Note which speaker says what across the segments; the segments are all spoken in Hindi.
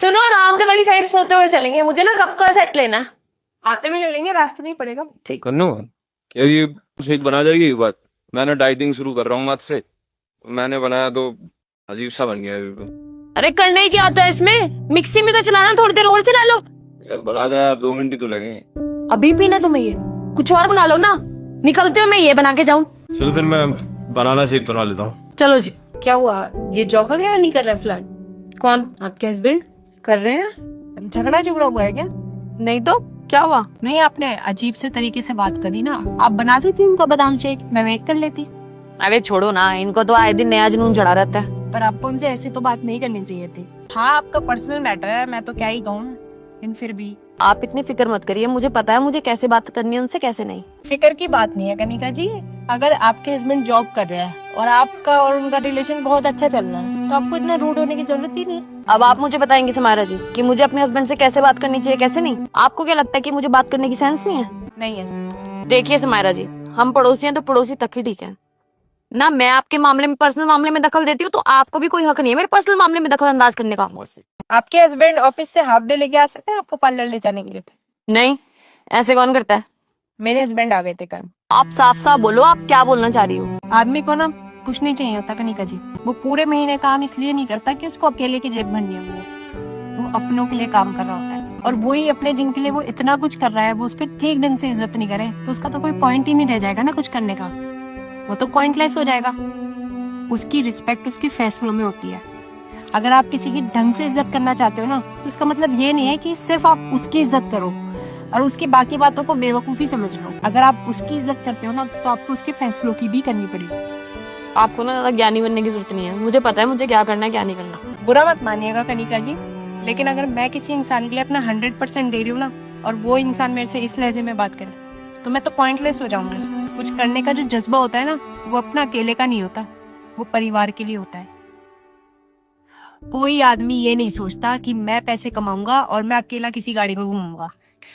Speaker 1: सुनो, रामदेव वाली साइड सोते हुए चलेंगे, मुझे ना कब का सेट लेना।
Speaker 2: आते में चलेंगे, रास्ता नहीं पड़ेगा।
Speaker 1: ठीक।
Speaker 3: करनो यार, ये सही बना जाएगी ये बात। मैंने डाइटिंग शुरू कर रहा हूँ आज से। मैंने बनाया तो अजीब सा बन गया है ये।
Speaker 1: अरे करने ही क्या होता है इसमें, मिक्सी में तो चलाना, थोड़ी देर और चला लो।
Speaker 3: चल बना दे यार, 2 मिनट ही तो लगे।
Speaker 1: अभी पीना तुम्हें ये, कुछ और बना लो ना। निकलते हो मैं ये बना के जाऊं।
Speaker 3: चलो फिर मैं बनाना शेक बना लेता हूँ।
Speaker 1: चलो जी।
Speaker 2: क्या हुआ, ये जॉब वगैरह नहीं कर रहा फिलहाल?
Speaker 1: कौन?
Speaker 2: आपके हस्बैंड
Speaker 1: कर रहे हैं?
Speaker 2: झगड़ा हुआ है क्या?
Speaker 1: नहीं तो क्या हुआ?
Speaker 2: नहीं, आपने अजीब से तरीके से बात करी ना। आप बना देती उनका बादाम शेक, मैं वेट कर लेती।
Speaker 1: अरे छोड़ो ना, इनको तो आए दिन नया जुनून चढ़ा रहता है।
Speaker 2: पर आपको उनसे ऐसे तो बात नहीं करनी चाहिए थी। हाँ, आपका पर्सनल मैटर है, मैं तो क्या ही कहूँ, लेकिन फिर भी
Speaker 1: आप इतनी फिक्र मत करिए, मुझे पता है मुझे कैसे बात करनी है उनसे, कैसे नहीं।
Speaker 2: फिक्र की बात नहीं है कनिका जी। अगर आपके हस्बैंड जॉब कर रहा है और आपका और उनका रिलेशन बहुत अच्छा चल रहा है, तो आपको इतना रूड होने की जरूरत ही नहीं।
Speaker 1: अब आप मुझे बताएंगे समारा जी कि मुझे अपने हस्बैंड से कैसे बात करनी चाहिए, कैसे नहीं। आपको क्या लगता है कि मुझे बात करने की सेंस नहीं है?
Speaker 2: नहीं है।
Speaker 1: देखिए समारा जी, हम पड़ोसी हैं तो पड़ोसी तक ही ठीक है ना। मैं आपके मामले में, पर्सनल मामले में दखल देती हूँ तो आपको भी कोई हक नहीं है मेरे पर्सनल मामले में दखल अंदाज करने का।
Speaker 2: आपके हस्बैंड ऑफिस से हाफ डे लेके आ सकते हैं आपको पार्लर ले जाने के लिए?
Speaker 1: नहीं, ऐसे कौन करता है?
Speaker 2: मेरे हस्बैंड आ गए थे कल।
Speaker 1: आप साफ साफ बोलो, आप क्या बोलना चाह रही हो?
Speaker 2: आदमी को ना कुछ नहीं चाहिए होता कनिका जी। वो पूरे महीने काम इसलिए नहीं करता कि उसको अकेले की जेब भरनी है। वो अपनों के लिए काम कर रहा होता है, और वही अपने जिनके लिए वो इतना कुछ कर रहा है, वो उसकी ठीक ढंग से इज्जत नहीं करे तो उसका तो कोई पॉइंट ही नहीं रह जाएगा ना कुछ करने का। वो तो पॉइंटलेस हो जाएगा। उसकी रिस्पेक्ट उसके फैसलों में होती है। अगर आप किसी की ढंग से इज्जत करना चाहते हो ना, तो इसका मतलब ये नहीं है कि सिर्फ आप उसकी इज्जत करो और उसकी बाकी बातों को बेवकूफी समझ लो। अगर आप उसकी इज्जत करते हो ना, तो आपको उसके फैसलों की भी करनी पड़ेगी।
Speaker 1: आपको ना ज्यादा ज्ञानी बनने की जरूरत नहीं है, मुझे पता है मुझे क्या करना है क्या नहीं करना।
Speaker 2: बुरा मत मानिएगा कनिका जी, लेकिन अगर मैं किसी इंसान के लिए अपना 100% दे रही हूँ ना, और वो इंसान मेरे से इस लहजे में बात करे, तो मैं तो पॉइंटलेस हो जाऊंगा। कुछ करने का जो जज्बा होता है ना, वो अपना अकेले का नहीं होता, वो परिवार के लिए होता है। कोई आदमी ये नहीं सोचता कि मैं पैसे कमाऊंगा और मैं अकेला किसी गाड़ी पे घूमूंगा।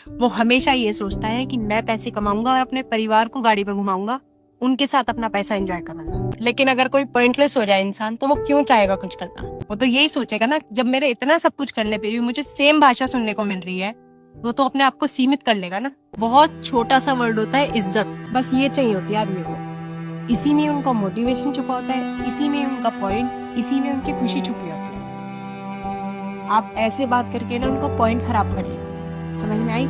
Speaker 2: वो हमेशा ये सोचता है कि मैं पैसे कमाऊंगा और अपने परिवार को गाड़ी पे घुमाऊंगा, उनके साथ अपना पैसा एंजॉय करूंगा। लेकिन अगर कोई पॉइंटलेस हो जाए इंसान, तो वो क्यों चाहेगा कुछ करना? वो तो यही सोचेगा ना, जब मेरे इतना सब कुछ करने पे भी मुझे सेम भाषा सुनने को मिल रही है, वो तो अपने आप को सीमित कर लेगा ना। बहुत छोटा सा वर्ड होता है इज्जत, बस ये चाहिए होती है आदमी को। इसी में उनका मोटिवेशन छुपा होता है, इसी में उनका पॉइंट, इसी में उनकी खुशी छुपी होती है। आप ऐसे बात करके ना उनका पॉइंट खराब कर लिया। समझ में आई?